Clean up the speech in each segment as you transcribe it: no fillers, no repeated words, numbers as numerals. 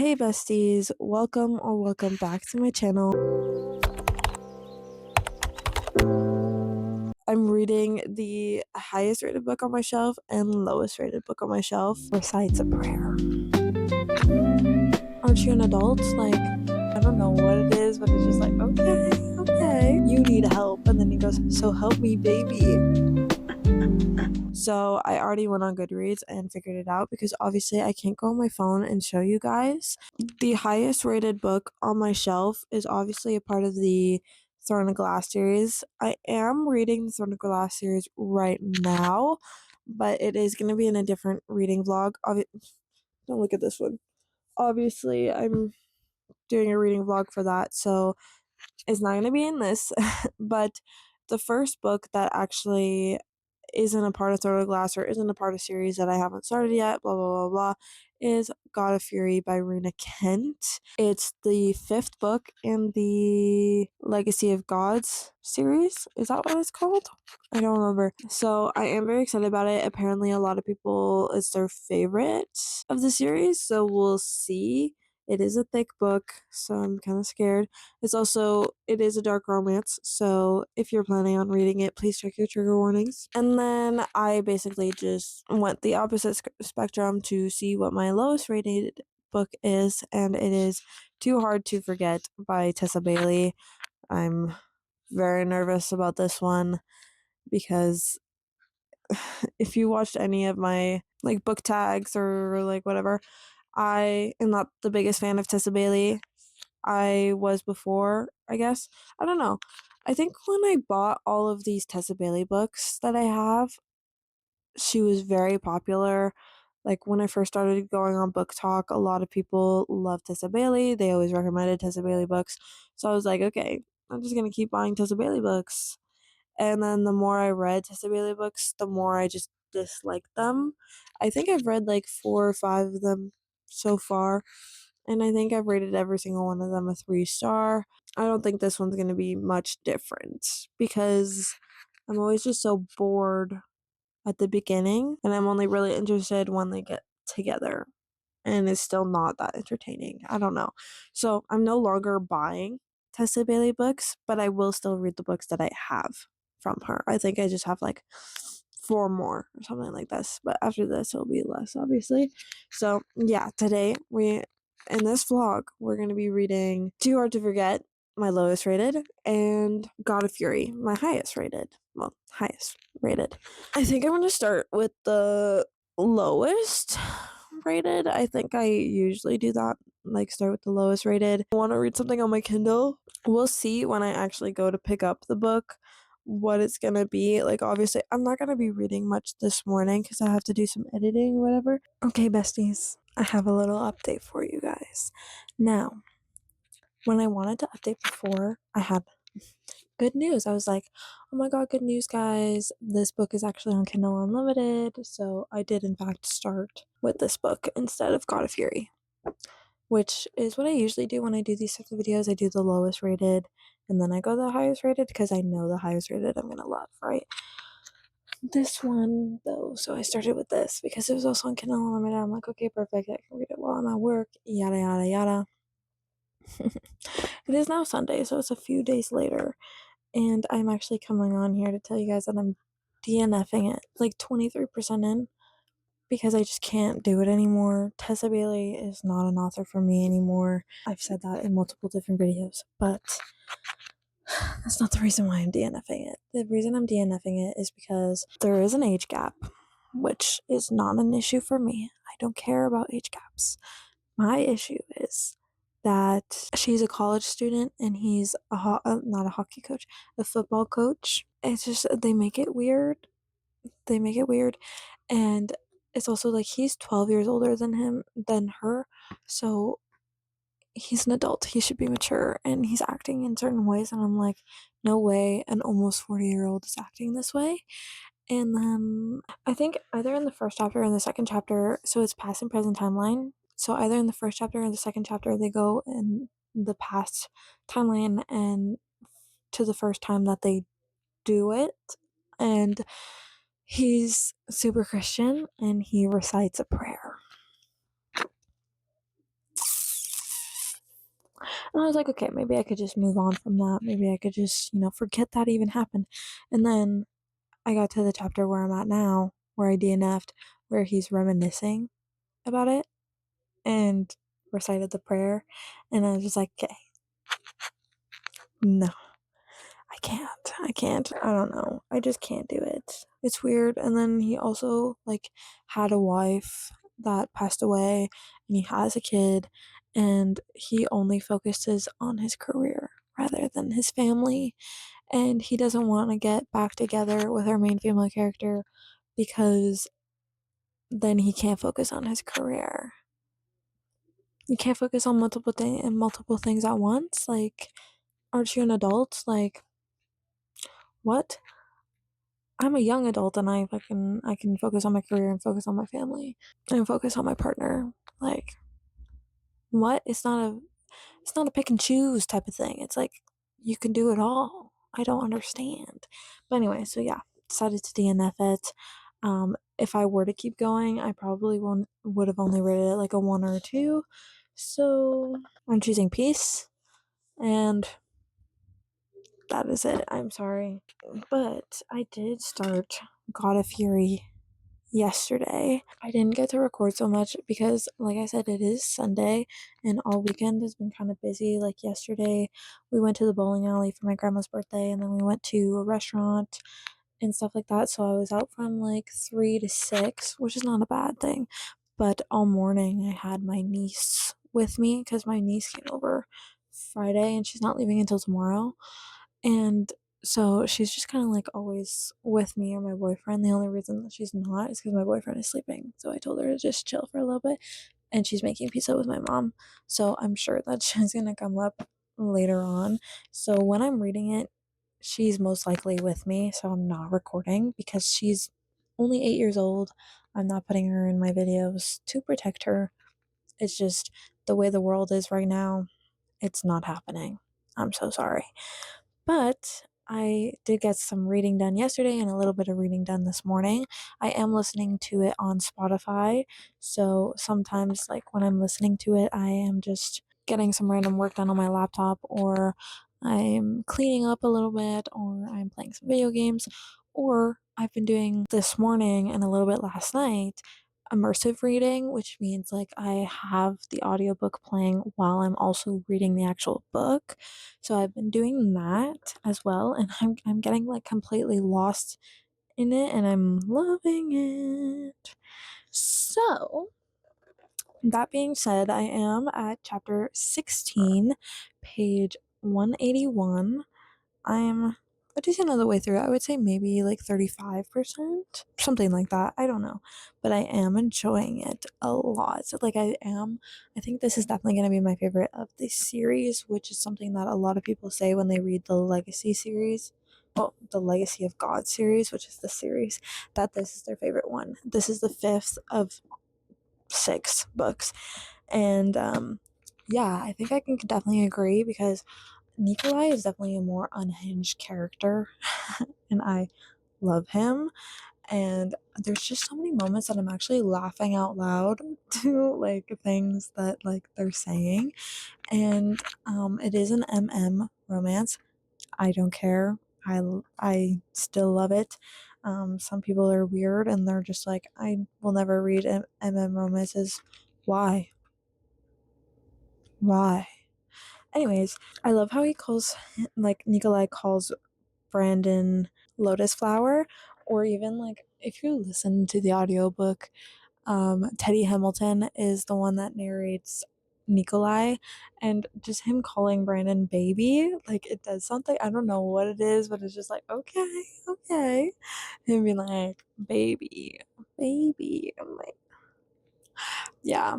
Hey besties, welcome back to my channel. I'm reading the highest rated book on my shelf and lowest rated book on my shelf, Recites a Prayer. Aren't you an adult? I don't know what it is, but it's just like, okay, you need help. And then he goes, so help me, baby. So I already went on Goodreads and figured it out because obviously I can't go on my phone and show you guys. The highest rated book on my shelf is obviously a part of the Throne of Glass series. I am reading the Throne of Glass series right now, but it is going to be in a different reading vlog. Don't look at this one. Obviously, I'm doing a reading vlog for that, so it's not going to be in this. But the first book that actually isn't a part of Throne of Glass or isn't a part of series that I haven't started yet, blah, blah, blah, blah, is God of Fury by Runa Kent. It's the fifth book in the Legacy of Gods series. Is that what it's called? I don't remember. So I am very excited about it. Apparently, a lot of people, it's their favorite of the series, so we'll see. It is a thick book, so I'm kind of scared. It is a dark romance, so if you're planning on reading it, please check your trigger warnings. And then I basically just went the opposite spectrum to see what my lowest rated book is, and it is Too Hard to Forget by Tessa Bailey. I'm very nervous about this one because if you watched any of my book tags or whatever, I am not the biggest fan of Tessa Bailey. I was before, I guess. I don't know. I think when I bought all of these Tessa Bailey books that I have, she was very popular. Like when I first started going on Book Talk, a lot of people loved Tessa Bailey. They always recommended Tessa Bailey books. So I was like, okay, I'm just gonna keep buying Tessa Bailey books. And then the more I read Tessa Bailey books, the more I just disliked them. I think I've read like 4 or 5 of them so far, and I think I've rated every single one of them a 3 star. I don't think this one's gonna be much different because I'm always just so bored at the beginning, and I'm only really interested when they get together. And it's still not that entertaining. I don't know. So I'm no longer buying Tessa Bailey books, but I will still read the books that I have from her. I think I just have like 4 more or something like this. But after this, it'll be less, obviously. So yeah, today in this vlog, we're going to be reading Too Hard to Forget, my lowest rated, and God of Fury, my highest rated. Well, highest rated. I think I'm going to start with the lowest rated. I think I usually do that, like start with the lowest rated. I want to read something on my Kindle. We'll see when I actually go to pick up the book what it's gonna be. Like, obviously, I'm not gonna be reading much this morning because I have to do some editing or whatever. Okay, besties, I have a little update for you guys. Now, when I wanted to update before, I had good news. I was like, oh my god, good news, guys. This book is actually on Kindle Unlimited. So I did, in fact, start with this book instead of God of Fury, which is what I usually do when I do these types of videos. I do the lowest rated and then I go the highest rated because I know the highest rated I'm gonna love, right? This one, though, so I started with this because it was also on Kindle Unlimited. I'm like, okay, perfect. I can read it while I'm at work, yada, yada, yada. It is now Sunday, so it's a few days later. And I'm actually coming on here to tell you guys that I'm DNFing it, like 23% in, because I just can't do it anymore. Tessa Bailey is not an author for me anymore. I've said that in multiple different videos, but that's not the reason why I'm DNFing it. The reason I'm DNFing it is because there is an age gap, which is not an issue for me. I don't care about age gaps. My issue is that she's a college student and he's not a hockey coach, a football coach. It's just they make it weird. They make it weird, and it's also like he's 12 years older than her, so he's an adult. He should be mature, and he's acting in certain ways, and I'm like, no way, an almost 40-year-old is acting this way. And then I think either in the first chapter or in the second chapter, so it's past and present timeline. So either in the first chapter or the second chapter, they go in the past timeline and to the first time that they do it. And he's super Christian and he recites a prayer. And I was like, okay, maybe I could just move on from that. Maybe I could just, forget that even happened. And then I got to the chapter where I'm at now, where I DNF'd, where he's reminiscing about it and recited the prayer. And I was just like, okay, no, I can't. I can't. I don't know. I just can't do it. It's weird. And then he also, like, had a wife that passed away and he has a kid and he only focuses on his career rather than his family. And he doesn't want to get back together with our main family character because then he can't focus on his career. You can't focus on multiple things at once. Like, aren't you an adult? Like, what? I'm a young adult and I can focus on my career and focus on my family and focus on my partner. Like, what? It's not a pick and choose type of thing. It's like you can do it all. I don't understand. But anyway, so yeah, decided to DNF it. If I were to keep going, I probably would have only rated it like a 1 or a 2. So I'm choosing peace, and that is it. I'm sorry. But I did start God of Fury yesterday. I didn't get to record so much because, like I said, it is Sunday and all weekend has been kind of busy. Like yesterday, we went to the bowling alley for my grandma's birthday and then we went to a restaurant and stuff like that. So I was out from like 3 to 6, which is not a bad thing. But all morning, I had my niece with me because my niece came over Friday and she's not leaving until tomorrow. And so she's just kind of like always with me or my boyfriend. The only reason that she's not is because my boyfriend is sleeping. So I told her to just chill for a little bit. And she's making pizza with my mom. So I'm sure that she's going to come up later on. So when I'm reading it, she's most likely with me. So I'm not recording because she's only 8 years old. I'm not putting her in my videos to protect her. It's just the way the world is right now. It's not happening. I'm so sorry. But I did get some reading done yesterday and a little bit of reading done this morning. I am listening to it on Spotify. So sometimes, like when I'm listening to it, I am just getting some random work done on my laptop, or I'm cleaning up a little bit, or I'm playing some video games, or I've been doing this morning and a little bit last night immersive reading, which means like I have the audiobook playing while I'm also reading the actual book. So I've been doing that as well and I'm getting like completely lost in it and I'm loving it. So, that being said, I am at chapter 16, page 181. I'm a decent of the way through it. I would say maybe like 35%, something like that. I don't know. But I am enjoying it a lot. So, like, I think this is definitely going to be my favorite of the series, which is something that a lot of people say when they read the Legacy series. Well, the Legacy of God series, which is the series, that this is their favorite one. This is the fifth of 6 books. And yeah, I think I can definitely agree because Nikolai is definitely a more unhinged character, and I love him. And there's just so many moments that I'm actually laughing out loud to like things that like they're saying. And it is an romance. I don't care. I still love it. Some people are weird and they're just like, I will never read romances. Why? Why? Anyways, I love how he calls, like, Nikolai calls Brandon Lotus Flower, or even, like, if you listen to the audiobook, Teddy Hamilton is the one that narrates Nikolai, and just him calling Brandon baby, like, it does something. I don't know what it is, but it's just like, okay, okay. Him being like, baby, baby. I'm like, yeah.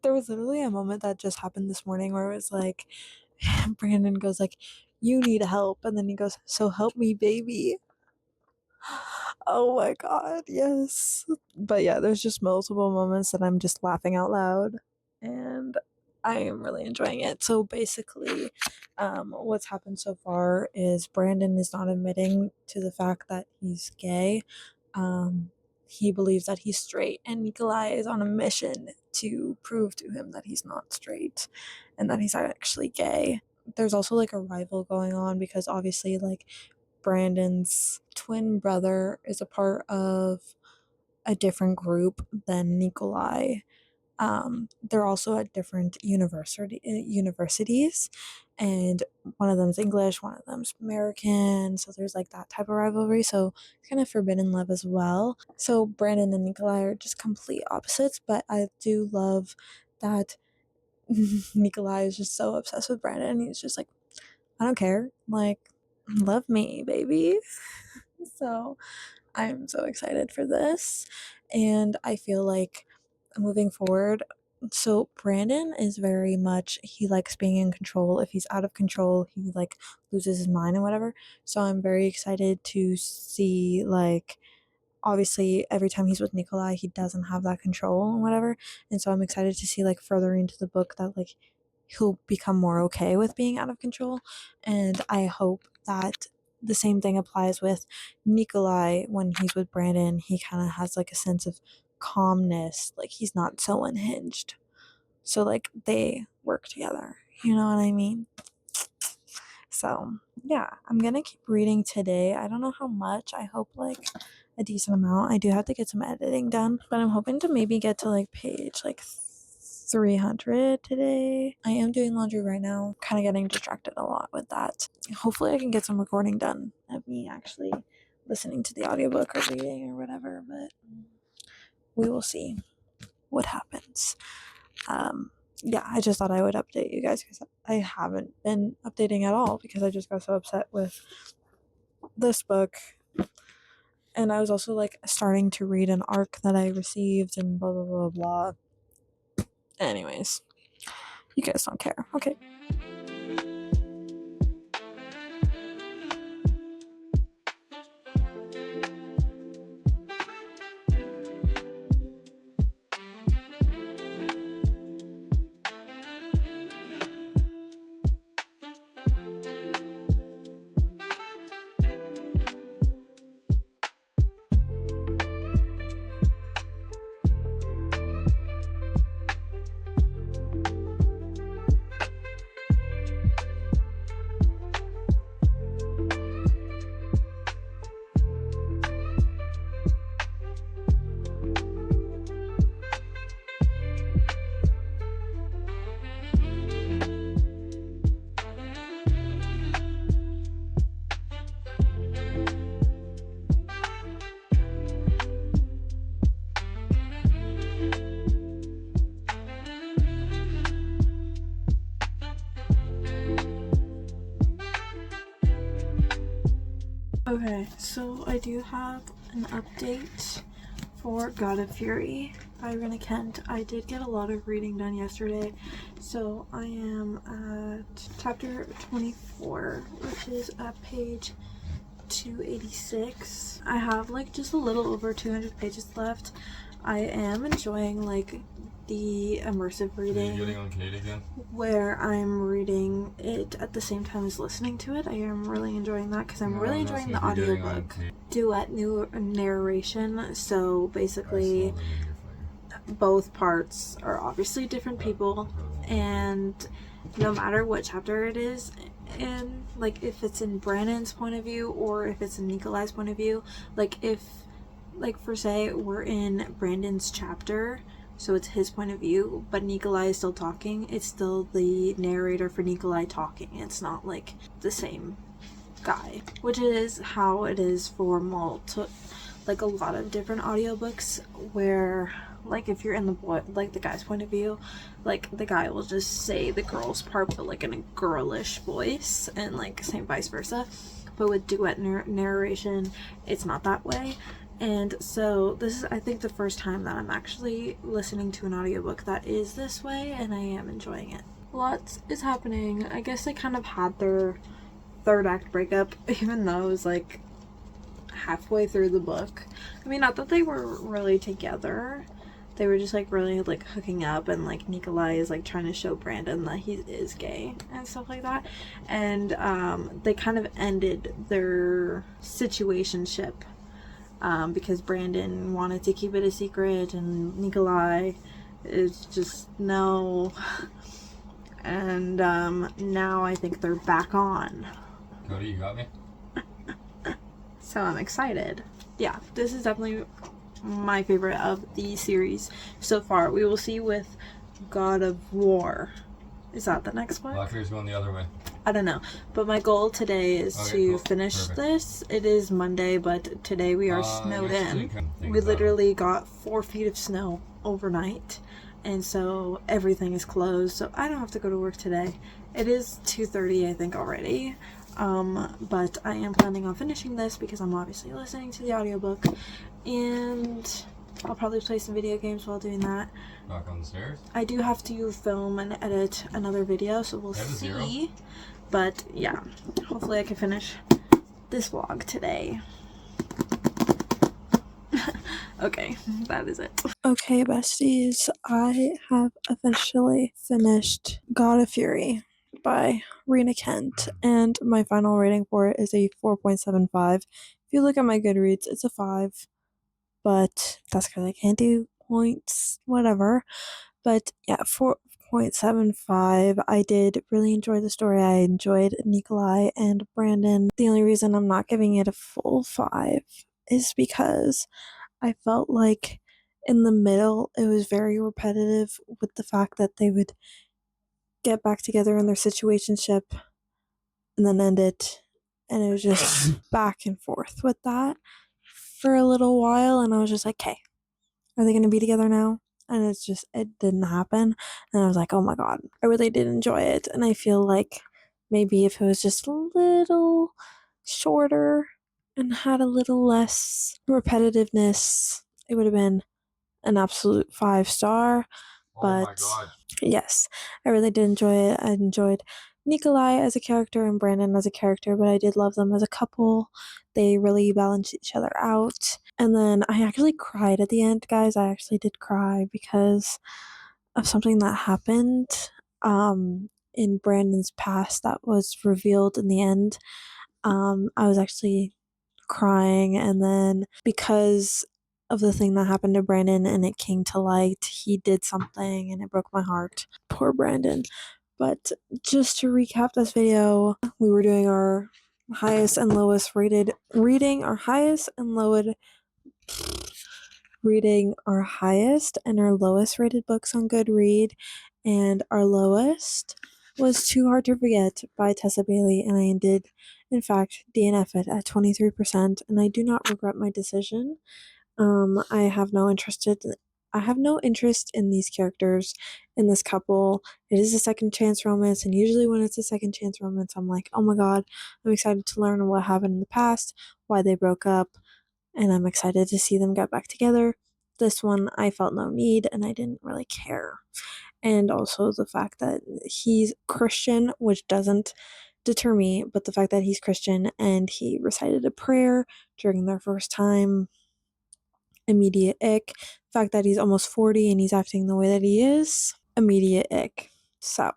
There was literally a moment that just happened this morning where it was like, Brandon goes like, "You need help," and then he goes, "So help me, baby." Oh my god, yes. But yeah, there's just multiple moments that I'm just laughing out loud, and I am really enjoying it. So basically, what's happened so far is Brandon is not admitting to the fact that he's gay. He believes that he's straight, and Nikolai is on a mission to prove to him that he's not straight and that he's actually gay. There's also like a rival going on because obviously like Brandon's twin brother is a part of a different group than Nikolai. They're also at different universities, and one of them's English, one of them's American. So there's like that type of rivalry. So it's kind of forbidden love as well. So Brandon and Nikolai are just complete opposites, but I do love that Nikolai is just so obsessed with Brandon. He's just like, I don't care, like, love me, baby. So I'm so excited for this, and I feel like moving forward, so Brandon is very much, he likes being in control. If he's out of control, he like loses his mind and whatever. So I'm very excited to see, like, obviously every time he's with Nikolai he doesn't have that control and whatever, and so I'm excited to see like further into the book that like he'll become more okay with being out of control. And I hope that the same thing applies with Nikolai. When he's with Brandon, he kind of has like a sense of calmness, like he's not so unhinged, so like they work together, you know what I mean? So yeah, I'm gonna keep reading today. I don't know how much. I hope like a decent amount. I do have to get some editing done, but I'm hoping to maybe get to like page like 300 today. I am doing laundry right now, kind of getting distracted a lot with that. Hopefully I can get some recording done of me actually listening to the audiobook or reading or whatever, but we will see what happens. Yeah, I just thought I would update you guys because I haven't been updating at all because I just got so upset with this book. And I was also like starting to read an arc that I received and blah blah blah blah. Anyways, you guys don't care. Okay. Okay, so I do have an update for God of Fury by Rena Kent. I did get a lot of reading done yesterday, so I am at chapter 24, which is at page 286. I have like just a little over 200 pages left. I am enjoying like the immersive reading. Are you getting on Kate again? Where I'm reading it at the same time as listening to it. I am really enjoying that because I'm really enjoying the audiobook. Duet new narration. So basically, both parts are obviously different people, and no matter what chapter it is, and like if it's in Brandon's point of view or if it's in Nikolai's point of view, like if, like for say we're in Brandon's chapter, so it's his point of view, but Nikolai is still talking, it's still the narrator for Nikolai talking. It's not like the same guy, which is how it is for like a lot of different audiobooks, where like if you're in the boy, like the guy's point of view, like the guy will just say the girl's part but like in a girlish voice, and like same vice versa. But with duet narration, it's not that way. And so this is, I think, the first time that I'm actually listening to an audiobook that is this way, and I am enjoying it. Lots is happening. I guess they kind of had their third act breakup, even though it was like halfway through the book. I mean, not that they were really together. They were just like really like hooking up, and like Nikolai is like trying to show Brandon that he is gay and stuff like that. And they kind of ended their situationship. Because Brandon wanted to keep it a secret, and Nikolai It's just no. And now I think they're back on. Cody, you got me? So I'm excited. Yeah, this is definitely my favorite of the series so far. We will see with God of War. Is that the next one? Well, I figured it's going the other way. I don't know. But my goal today is to finish Perfect. this. It is Monday, but today we are snowed in. We literally got 4 feet of snow overnight. And so everything is closed. So I don't have to go to work today. It is 2:30, I think, already. But I am planning on finishing this because I'm obviously listening to the audiobook. And I'll probably play some video games while doing that. Back on the stairs? I do have to film and edit another video, so we'll see. But yeah, hopefully I can finish this vlog today. Okay, that is it. Okay, besties, I have officially finished God of Fury by Rena Kent, and my final rating for it is a 4.75. If you look at my Goodreads, it's a 5, but that's because I can't do points, whatever. But yeah, 4.75. I did really enjoy the story. I enjoyed Nikolai and Brandon. The only reason I'm not giving it a full 5 is because I felt like in the middle it was very repetitive with the fact that they would get back together in their situationship and then end it. And it was just back and forth with that for a little while. And I was just like, hey, are they going to be together now? And it didn't happen. And I was like, oh my God, I really did enjoy it. And I feel like maybe if it was just a little shorter and had a little less repetitiveness, it would have been an absolute 5-star. But my God. yes, I really did enjoy it. I enjoyed Nikolai as a character and Brandon as a character, but I did love them as a couple. They really balanced each other out. And then I actually cried at the end, guys. I actually did cry because of something that happened in Brandon's past that was revealed in the end. I was actually crying, and then because of the thing that happened to Brandon and it came to light, he did something and it broke my heart. Poor Brandon. But just to recap this video, we were doing our highest and lowest rated reading, our highest and lowest reading our highest and our lowest rated books on Goodreads, and our lowest was Too Hard to Forget by Tessa Bailey, and I did, in fact, DNF it at 23%, and I do not regret my decision. I have no interest in these characters, in this couple. It is a second chance romance, and usually when it's a second chance romance, I'm like, oh my God, I'm excited to learn what happened in the past, why they broke up, and I'm excited to see them get back together. This one, I felt no need, and I didn't really care. And also the fact that he's Christian, which doesn't deter me, but the fact that he's Christian and he recited a prayer during their first time, immediate ick. The fact that he's almost 40 and he's acting the way that he is, immediate ick. So,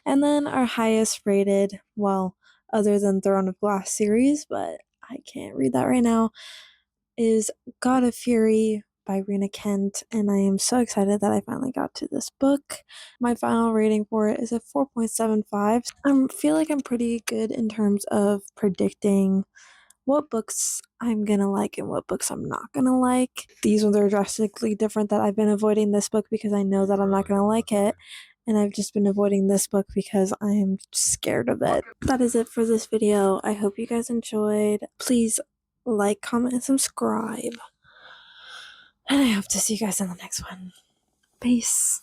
and then our highest rated, well, other than Throne of Glass series, but I can't read that right now, is God of Fury by Rena Kent, and I am so excited that I finally got to this book. My final rating for it is a 4.75. I feel like I'm pretty good in terms of predicting what books I'm gonna like and what books I'm not gonna like. These ones are drastically different, that I've been avoiding this book because I know that I'm not gonna like it, and I've just been avoiding this book because I am scared of it. That is it for this video. I hope you guys enjoyed. Please like, comment, and subscribe. And I hope to see you guys in the next one. Peace.